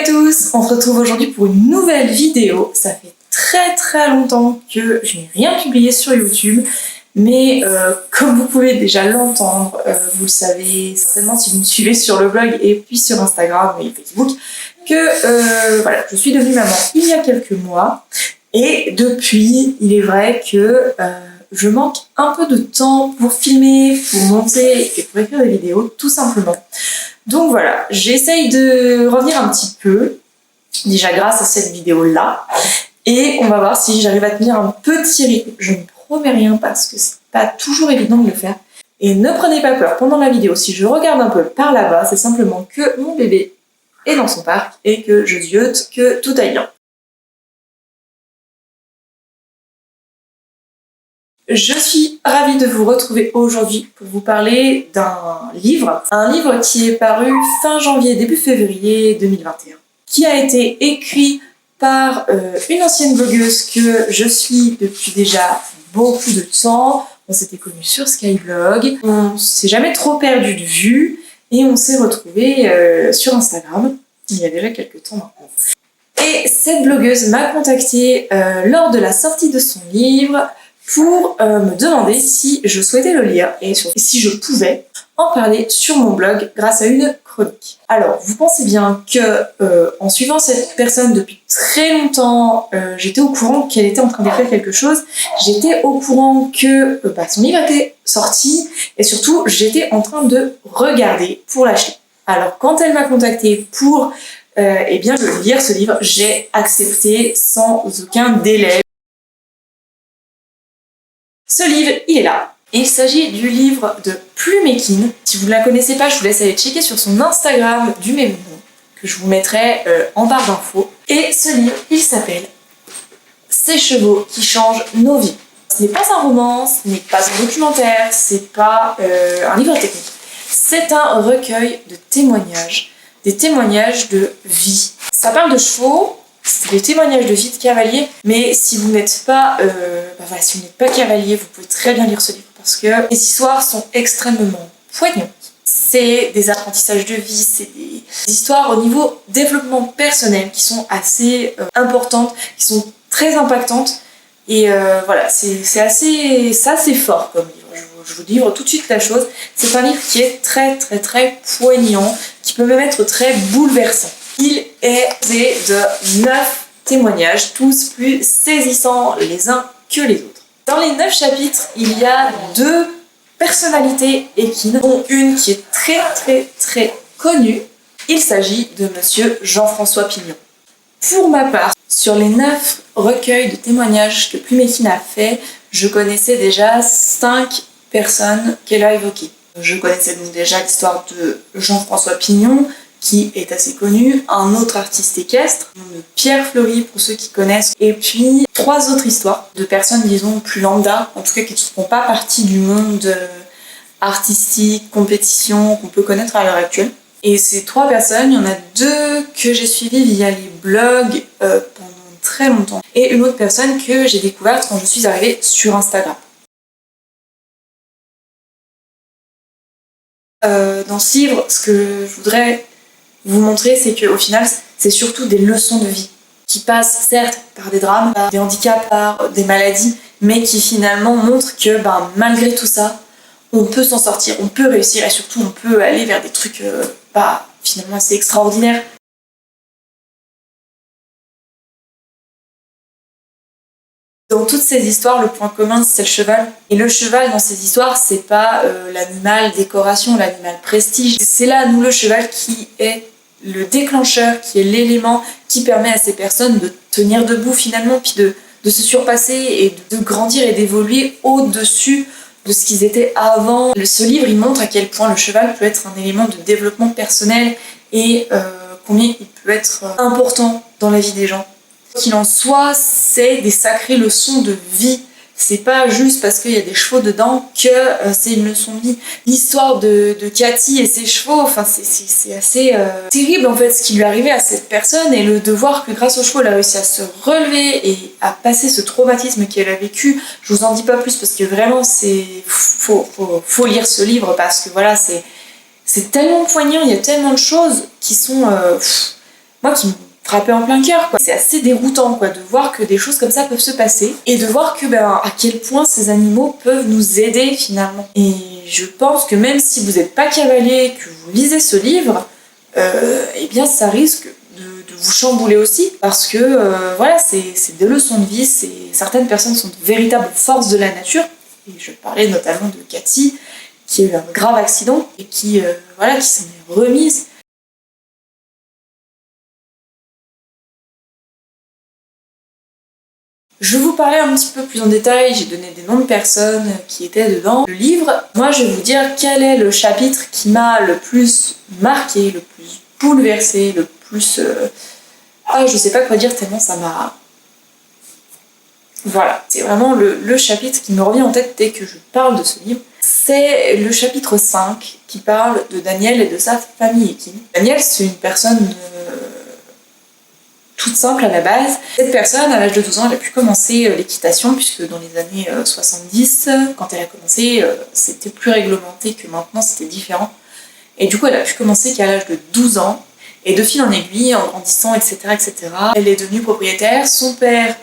à tous, on se retrouve aujourd'hui pour une nouvelle vidéo. Ça fait très longtemps que je n'ai rien publié sur YouTube, mais comme vous pouvez déjà l'entendre, vous le savez certainement si vous me suivez sur le blog et puis sur Instagram et Facebook, que voilà, je suis devenue maman il y a quelques mois et depuis, il est vrai que je manque un peu de temps pour filmer, pour monter et pour écrire des vidéos, tout simplement. Donc voilà, j'essaye de revenir un petit peu, déjà grâce à cette vidéo-là, et on va voir si j'arrive à tenir un petit rythme. Je ne promets rien parce que c'est pas toujours évident de le faire. Et ne prenez pas peur pendant la vidéo, si je regarde un peu par là-bas, c'est simplement que mon bébé est dans son parc et que je ziote que tout aille bien. Je suis ravie de vous retrouver aujourd'hui pour vous parler d'un livre. Un livre qui est paru fin janvier, début février 2021. Qui a été écrit par une ancienne blogueuse que je suis depuis déjà beaucoup de temps. On s'était connus sur Skyblog. On s'est jamais trop perdu de vue et on s'est retrouvés sur Instagram il y a déjà quelques temps maintenant. Et cette blogueuse m'a contactée lors de la sortie de son livre pour me demander si je souhaitais le lire et si je pouvais en parler sur mon blog grâce à une chronique. Alors, vous pensez bien que en suivant cette personne depuis très longtemps, j'étais au courant qu'elle était en train d'écrire quelque chose, j'étais au courant que son livre était sorti et surtout, j'étais en train de regarder pour l'acheter. Alors, quand elle m'a contactée pour lire ce livre, j'ai accepté sans aucun délai. Ce livre, il est là. Il s'agit du livre de Plumékin. Si vous ne la connaissez pas, je vous laisse aller checker sur son Instagram du même nom, que je vous mettrai en barre d'infos. Et ce livre, il s'appelle Ces chevaux qui changent nos vies. Ce n'est pas un roman, ce n'est pas un documentaire, c'est pas un livre technique. C'est un recueil de témoignages, des témoignages de vie. Ça parle de chevaux. C'est des témoignages de vie de cavalier, mais si vous n'êtes pas, si vous n'êtes pas cavalier, vous pouvez très bien lire ce livre parce que les histoires sont extrêmement poignantes. C'est des apprentissages de vie, c'est des histoires au niveau développement personnel qui sont assez importantes, qui sont très impactantes et c'est assez fort comme livre. Je vous livre tout de suite la chose. C'est un livre qui est très poignant, qui peut même être très bouleversant. Il est composé de 9 témoignages, tous plus saisissants les uns que les autres. Dans les 9 chapitres, il y a 2 personnalités équines, dont une qui est très connue. Il s'agit de monsieur Jean-François Pignon. Pour ma part, sur les 9 recueils de témoignages que Plumékin a fait, je connaissais déjà 5 personnes qu'elle a évoquées. Je connaissais donc déjà l'histoire de Jean-François Pignon, qui est assez connu, un autre artiste équestre, de Pierre Fleury pour ceux qui connaissent, et puis 3 autres histoires de personnes, disons, plus lambda, en tout cas qui ne font pas partie du monde artistique, compétition qu'on peut connaître à l'heure actuelle. Et ces 3 personnes, il y en a 2 que j'ai suivies via les blogs pendant très longtemps, et une autre personne que j'ai découverte quand je suis arrivée sur Instagram. Dans ce livre, ce que je voudrais vous montrer, c'est qu'au final, c'est surtout des leçons de vie qui passent certes par des drames, par des handicaps, par des maladies, mais qui finalement montrent que malgré tout ça, on peut s'en sortir, on peut réussir et surtout on peut aller vers des trucs finalement assez extraordinaires. Dans toutes ces histoires, le point commun, c'est le cheval. Et le cheval, dans ces histoires, c'est pas l'animal décoration, l'animal prestige. C'est là, nous, le cheval qui est le déclencheur, qui est l'élément qui permet à ces personnes de tenir debout finalement, puis de se surpasser et de grandir et d'évoluer au-dessus de ce qu'ils étaient avant. Ce livre, il montre à quel point le cheval peut être un élément de développement personnel et combien il peut être important dans la vie des gens. Qu'il en soit, c'est des sacrées leçons de vie. C'est pas juste parce qu'il y a des chevaux dedans que c'est une leçon de vie. L'histoire de Cathy et ses chevaux, c'est assez terrible en fait ce qui lui est arrivé à cette personne et de voir que grâce aux chevaux elle a réussi à se relever et à passer ce traumatisme qu'elle a vécu. Je vous en dis pas plus parce que vraiment faut lire ce livre parce que voilà c'est tellement poignant, il y a tellement de choses qui sont moi qui me frappait en plein cœur, quoi. C'est assez déroutant, quoi, de voir que des choses comme ça peuvent se passer et de voir que, à quel point ces animaux peuvent nous aider finalement. Et je pense que même si vous n'êtes pas cavalier, que vous lisez ce livre, eh bien ça risque de vous chambouler aussi, parce que voilà, c'est des leçons de vie, certaines personnes sont de véritables forces de la nature, et je parlais notamment de Cathy, qui a eu un grave accident, et qui s'en est remise. Je vais vous parler un petit peu plus en détail, j'ai donné des noms de personnes qui étaient dedans. Le livre, moi je vais vous dire quel est le chapitre qui m'a le plus marqué, le plus bouleversé, le plus... je sais pas quoi dire tellement ça m'a... Voilà, c'est vraiment le chapitre qui me revient en tête dès que je parle de ce livre. C'est le chapitre 5 qui parle de Daniel et de sa famille équine. Daniel, c'est une personne toute simple à la base. Cette personne, à l'âge de 12 ans, elle a pu commencer l'équitation, puisque dans les années 70, quand elle a commencé, c'était plus réglementé que maintenant, c'était différent. Et du coup, elle a pu commencer qu'à l'âge de 12 ans. Et de fil en aiguille, en grandissant, etc., elle est devenue propriétaire. Son père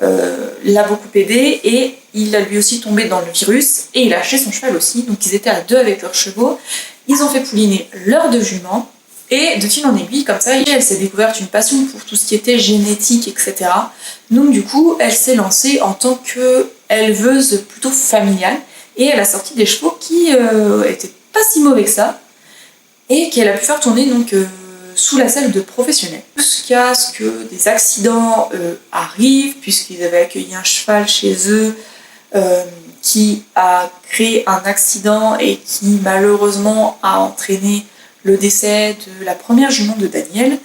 l'a beaucoup aidé et il a lui aussi tombé dans le virus et il a acheté son cheval aussi. Donc ils étaient à deux avec leurs chevaux. Ils ont fait pouliner leurs deux juments. Et de fil en aiguille, comme ça, elle s'est découverte une passion pour tout ce qui était génétique, etc. Donc du coup, elle s'est lancée en tant qu'éleveuse plutôt familiale. Et elle a sorti des chevaux qui étaient pas si mauvais que ça. Et qu'elle a pu faire tourner donc sous la selle de professionnels. Jusqu'à ce que des accidents arrivent, puisqu'ils avaient accueilli un cheval chez eux qui a créé un accident et qui malheureusement a entraîné le décès de la première jument de Daniel,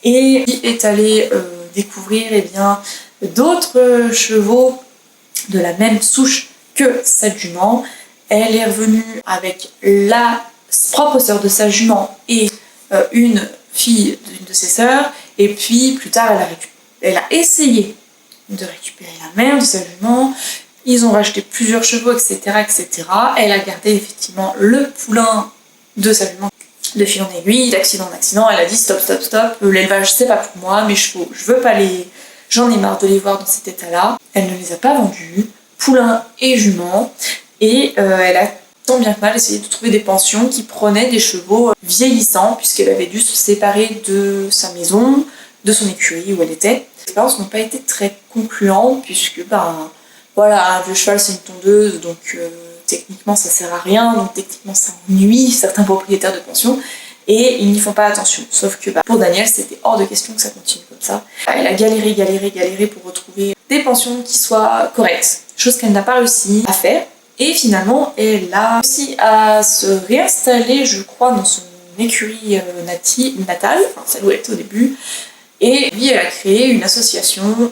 et qui est allé découvrir d'autres chevaux de la même souche que cette jument. Elle est revenue avec la propre sœur de sa jument et une fille d'une de ses sœurs, et puis plus tard elle a essayé de récupérer la mère de sa jument. Ils ont racheté plusieurs chevaux, etc., etc. Elle a gardé effectivement le poulain de sa jument. De fil en aiguille, d'accident en accident, elle a dit stop, l'élevage c'est pas pour moi, mes chevaux, je veux pas j'en ai marre de les voir dans cet état-là. Elle ne les a pas vendus, poulain et jument, et elle a tant bien que mal essayé de trouver des pensions qui prenaient des chevaux vieillissants, puisqu'elle avait dû se séparer de sa maison, de son écurie où elle était. Les expériences n'ont pas été très concluantes, puisque un vieux cheval c'est une tondeuse, donc techniquement ça sert à rien, donc techniquement ça ennuie certains propriétaires de pension, et ils n'y font pas attention. Sauf que pour Daniel, c'était hors de question que ça continue comme ça. Elle a galéré pour retrouver des pensions qui soient correctes, chose qu'elle n'a pas réussi à faire. Et finalement, elle a réussi à se réinstaller, je crois, dans son écurie natale, celle où elle était au début. Et puis, elle a créé une association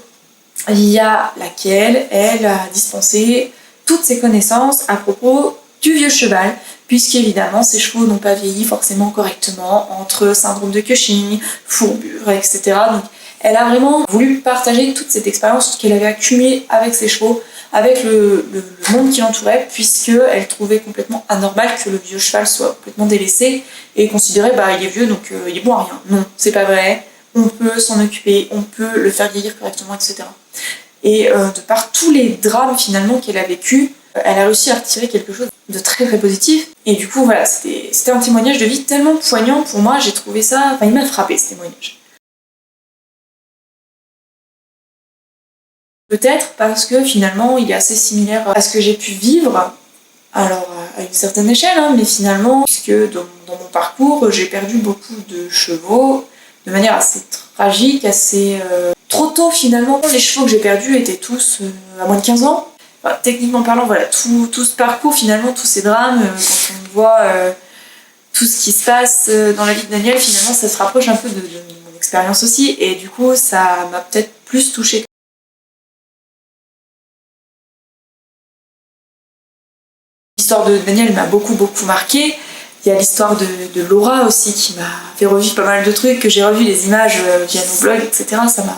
via laquelle elle a dispensé toutes ses connaissances à propos du vieux cheval, puisqu'évidemment, ces chevaux n'ont pas vieilli forcément correctement, entre syndrome de Cushing, fourbure, etc. Donc, elle a vraiment voulu partager toute cette expérience qu'elle avait accumulée avec ses chevaux, avec le monde qui l'entourait, puisqu'elle trouvait complètement anormal que le vieux cheval soit complètement délaissé et considéré il est vieux donc il est bon à rien. Non, c'est pas vrai, on peut s'en occuper, on peut le faire vieillir correctement, etc. Et de par tous les drames finalement qu'elle a vécu, elle a réussi à retirer quelque chose de très très positif. Et du coup voilà, c'était un témoignage de vie tellement poignant pour moi, j'ai trouvé ça, il m'a frappé ce témoignage. Peut-être parce que finalement il est assez similaire à ce que j'ai pu vivre, alors à une certaine échelle, mais finalement, puisque dans mon parcours, j'ai perdu beaucoup de chevaux de manière assez tragique, assez trop tôt finalement. Les chevaux que j'ai perdus étaient tous à moins de 15 ans. Enfin, techniquement parlant, voilà, tout ce parcours finalement, tous ces drames, quand on voit tout ce qui se passe dans la vie de Daniel, finalement ça se rapproche un peu de mon expérience aussi, et du coup ça m'a peut-être plus touchée. L'histoire de Daniel m'a beaucoup marqué. Il y a l'histoire de Laura aussi qui m'a fait revivre pas mal de trucs, que j'ai revu les images via nos blogs, etc. Ça m'a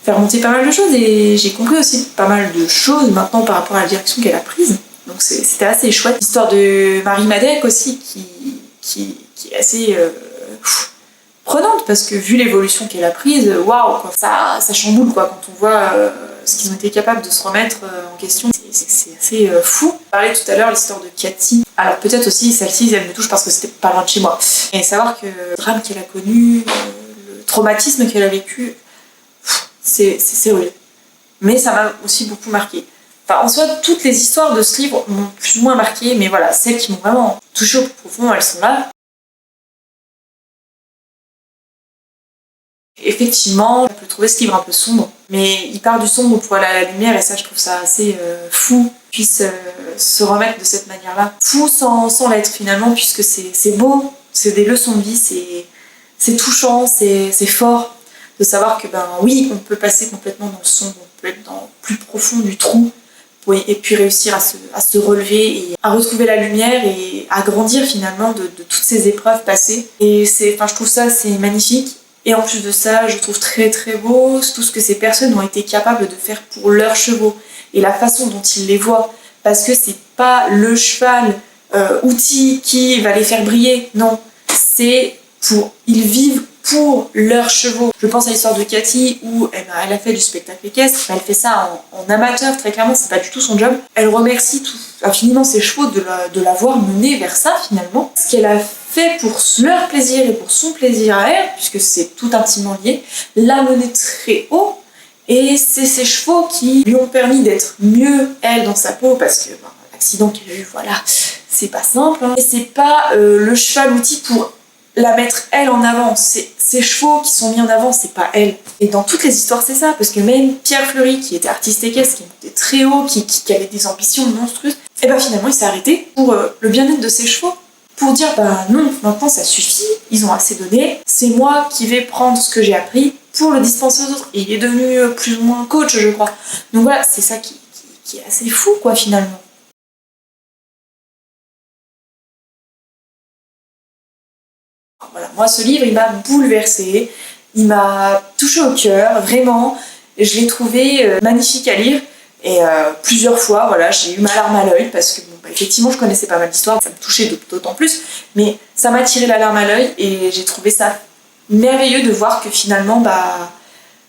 fait remonter pas mal de choses et j'ai compris aussi pas mal de choses maintenant par rapport à la direction qu'elle a prise. Donc c'était assez chouette. L'histoire de Marie Madec aussi qui est assez prenante parce que vu l'évolution qu'elle a prise, waouh, quoi, ça chamboule quoi quand on voit ce qu'ils ont été capables de se remettre en question. C'est assez fou. Je parlais tout à l'heure l'histoire de Cathy. Alors peut-être aussi celle-ci, elle me touche parce que c'était pas loin de chez moi. Et savoir que le drame qu'elle a connu, le traumatisme qu'elle a vécu, c'est horrible. Mais ça m'a aussi beaucoup marqué. Enfin, en soi, toutes les histoires de ce livre m'ont plus ou moins marqué, mais voilà, celles qui m'ont vraiment touchée au plus profond, elles sont là. Effectivement, on peut trouver ce livre un peu sombre, mais il part du sombre pour aller à la lumière, et ça, je trouve ça assez fou qu'il puisse se remettre de cette manière-là. Fou sans l'être finalement, puisque c'est beau, c'est des leçons de vie, c'est touchant, c'est fort de savoir que ben oui, on peut passer complètement dans le sombre, on peut être dans le plus profond du trou, et puis réussir à se relever et à retrouver la lumière et à grandir finalement de toutes ces épreuves passées. Et je trouve ça c'est magnifique. Et en plus de ça, je trouve très très beau tout ce que ces personnes ont été capables de faire pour leurs chevaux et la façon dont ils les voient. Parce que c'est pas le cheval outil qui va les faire briller, non. Ils vivent pour leurs chevaux. Je pense à l'histoire de Cathy où elle a fait du spectacle équestre, elle fait ça en amateur, très clairement, c'est pas du tout son job. Elle remercie infiniment ses chevaux de l'avoir menée vers ça finalement. Ce qu'elle a fait pour leur plaisir et pour son plaisir à elle, puisque c'est tout intimement lié, l'a menée très haut. Et c'est ses chevaux qui lui ont permis d'être mieux, elle, dans sa peau, parce que l'accident qu'elle a eu, voilà, c'est pas simple. Hein. Et c'est pas le cheval outil pour la mettre elle en avant, c'est ses chevaux qui sont mis en avant, c'est pas elle. Et dans toutes les histoires c'est ça, parce que même Pierre Fleury qui était artiste équestre, qui montait très haut, qui avait des ambitions monstrueuses, et ben finalement il s'est arrêté pour le bien-être de ses chevaux, pour dire bah non, maintenant ça suffit, ils ont assez donné, c'est moi qui vais prendre ce que j'ai appris pour le dispenser aux autres. Et il est devenu plus ou moins coach je crois. Donc voilà, c'est ça qui est assez fou quoi finalement. Voilà, moi ce livre il m'a bouleversée, il m'a touchée au cœur, vraiment, je l'ai trouvé magnifique à lire et plusieurs fois voilà, j'ai eu ma larme à l'œil parce que effectivement je connaissais pas mal d'histoires, ça me touchait d'autant plus, mais ça m'a tiré la larme à l'œil et j'ai trouvé ça merveilleux de voir que finalement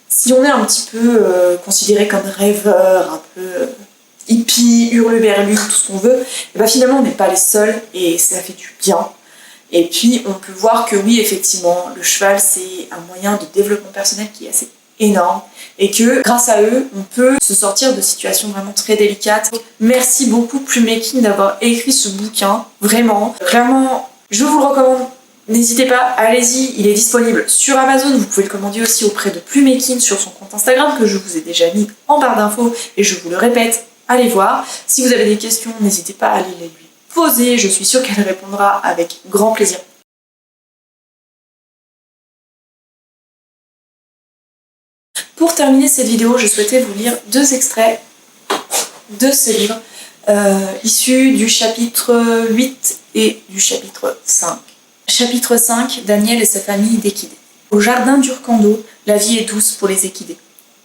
si on est un petit peu considéré comme rêveur, un peu hippie, hurleberlu, tout ce qu'on veut, et finalement on n'est pas les seuls et ça fait du bien. Et puis, on peut voir que oui, effectivement, le cheval, c'est un moyen de développement personnel qui est assez énorme et que grâce à eux, on peut se sortir de situations vraiment très délicates. Merci beaucoup Plumekin d'avoir écrit ce bouquin, vraiment. Clairement, je vous le recommande. N'hésitez pas, allez-y, il est disponible sur Amazon. Vous pouvez le commander aussi auprès de Plumekin sur son compte Instagram que je vous ai déjà mis en barre d'infos et je vous le répète, allez voir. Si vous avez des questions, n'hésitez pas à aller les lui poser, je suis sûre qu'elle répondra avec grand plaisir. Pour terminer cette vidéo, je souhaitais vous lire 2 extraits de ce livre, issus du chapitre 8 et du chapitre 5. Chapitre 5, Daniel et sa famille d'équidés. Au jardin d'Urcando, la vie est douce pour les équidés.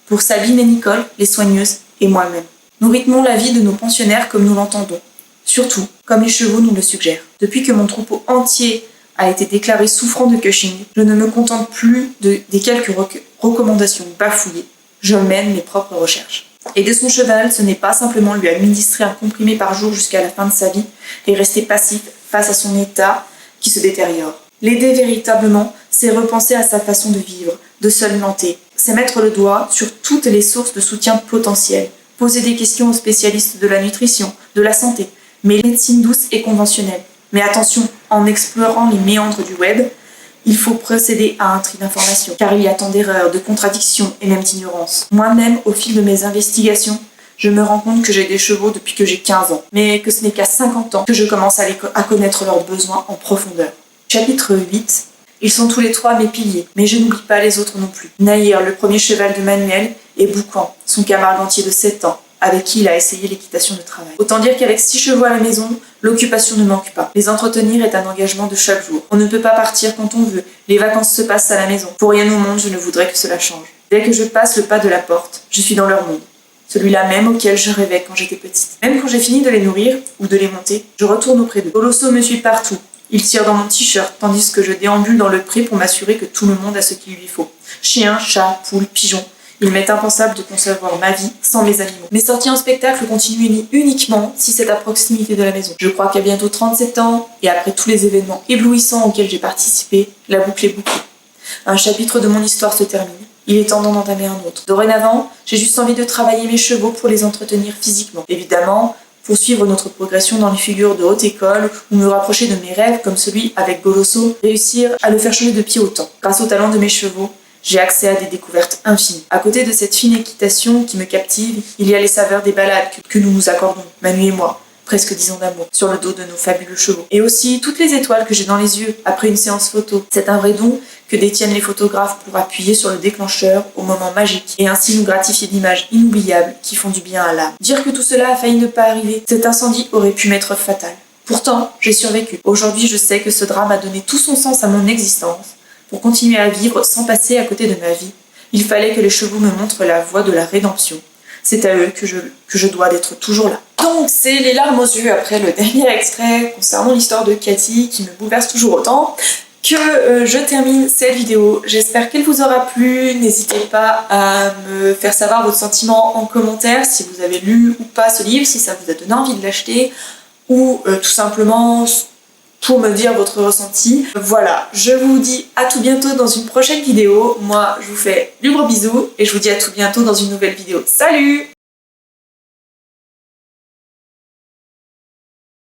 Pour Sabine et Nicole, les soigneuses, et moi-même. Nous rythmons la vie de nos pensionnaires comme nous l'entendons. Surtout, comme les chevaux nous le suggèrent. Depuis que mon troupeau entier a été déclaré souffrant de Cushing, je ne me contente plus des quelques recommandations bafouillées. Je mène mes propres recherches. Aider son cheval, ce n'est pas simplement lui administrer un comprimé par jour jusqu'à la fin de sa vie et rester passif face à son état qui se détériore. L'aider véritablement, c'est repenser à sa façon de vivre, de s'alimenter. C'est mettre le doigt sur toutes les sources de soutien potentielles. Poser des questions aux spécialistes de la nutrition, de la santé, mais médecine douce et conventionnelle. Mais attention, en explorant les méandres du web, il faut procéder à un tri d'informations, car il y a tant d'erreurs, de contradictions et même d'ignorance. Moi-même, au fil de mes investigations, je me rends compte que j'ai des chevaux depuis que j'ai 15 ans, mais que ce n'est qu'à 50 ans que je commence à connaître leurs besoins en profondeur. Chapitre 8. Ils sont tous les 3 mes piliers, mais je n'oublie pas les autres non plus. Nahir, le premier cheval de Manuel, et Boucan, son camarade entier de 7 ans, avec qui il a essayé l'équitation de travail. Autant dire qu'avec 6 chevaux à la maison, l'occupation ne manque pas. Les entretenir est un engagement de chaque jour. On ne peut pas partir quand on veut. Les vacances se passent à la maison. Pour rien au monde, je ne voudrais que cela change. Dès que je passe le pas de la porte, je suis dans leur monde. Celui-là même auquel je rêvais quand j'étais petite. Même quand j'ai fini de les nourrir ou de les monter, je retourne auprès d'eux. Colosso me suit partout. Il tire dans mon t-shirt, tandis que je déambule dans le pré pour m'assurer que tout le monde a ce qu'il lui faut. Chiens, chats, poules, pigeons. Il m'est impensable de concevoir ma vie sans mes animaux. Mes sorties en spectacle continuent uniquement si c'est à proximité de la maison. Je crois qu'à bientôt 37 ans, et après tous les événements éblouissants auxquels j'ai participé, la boucle est bouclée. Un chapitre de mon histoire se termine. Il est temps d'en entamer un autre. Dorénavant, j'ai juste envie de travailler mes chevaux pour les entretenir physiquement. Évidemment, poursuivre notre progression dans les figures de haute école ou me rapprocher de mes rêves comme celui avec Goloso, réussir à le faire changer de pied au temps. Grâce au talent de mes chevaux, j'ai accès à des découvertes infinies. À côté de cette fine équitation qui me captive, il y a les saveurs des balades que nous nous accordons, Manu et moi, presque 10 ans d'amour, sur le dos de nos fabuleux chevaux. Et aussi toutes les étoiles que j'ai dans les yeux après une séance photo. C'est un vrai don que détiennent les photographes pour appuyer sur le déclencheur au moment magique et ainsi nous gratifier d'images inoubliables qui font du bien à l'âme. Dire que tout cela a failli ne pas arriver, cet incendie aurait pu m'être fatal. Pourtant, j'ai survécu. Aujourd'hui, je sais que ce drame a donné tout son sens à mon existence. Pour continuer à vivre sans passer à côté de ma vie, il fallait que les chevaux me montrent la voie de la rédemption. C'est à eux que je dois d'être toujours là. Donc c'est les larmes aux yeux après le dernier extrait concernant l'histoire de Cathy qui me bouleverse toujours autant que je termine cette vidéo. J'espère qu'elle vous aura plu. N'hésitez pas à me faire savoir votre sentiment en commentaire si vous avez lu ou pas ce livre, si ça vous a donné envie de l'acheter ou tout simplement pour me dire votre ressenti. Voilà, je vous dis à tout bientôt dans une prochaine vidéo. Moi, je vous fais du gros bisou et je vous dis à tout bientôt dans une nouvelle vidéo. Salut!